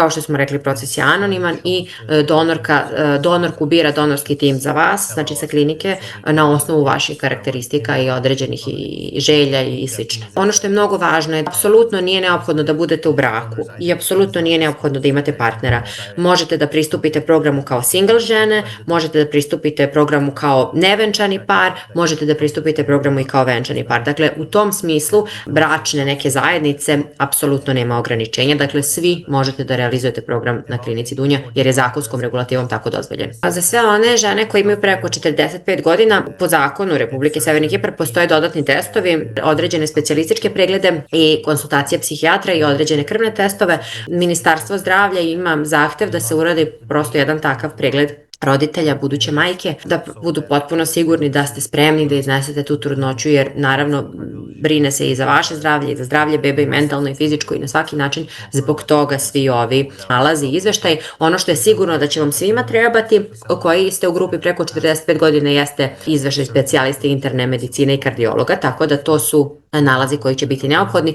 kao što smo rekli, proces je anoniman i donorku bira donorski tim za vas, znači sa klinike, na osnovu vaših karakteristika i određenih i želja i slično. Ono što je mnogo važno je da apsolutno nije neophodno da budete u braku i apsolutno nije neophodno da imate partnera. Možete da pristupite programu kao single žene, možete da pristupite programu kao nevenčani par, možete da pristupite programu i kao venčani par. Dakle, u tom smislu bračne neke zajednice apsolutno nema ograničenja. Dakle, svi možete da realizujete program na klinici Dunja jer je zakonskom regulativom tako dozvoljeno. A za sve one žene koje imaju preko 45 godina, po zakonu Republike Severni Kipar postoje dodatni testovi, određene specijalističke preglede i konsultacije psihijatra i određene krvne testove. Ministarstvo zdravlja ima zahtev da se uradi prosto jedan takav pregled roditelja, buduće majke, da budu potpuno sigurni da ste spremni da iznesete tu trudnoću, jer naravno brine se i za vaše zdravlje i za zdravlje bebe i mentalno i fizičko i na svaki način. Zbog toga svi ovi nalazi i izveštaj. Ono što je sigurno da će vam svima trebati, koji ste u grupi preko 45 godina, jeste izveštaj specijaliste interne medicine i kardiologa, tako da to su nalazi koji će biti neophodni.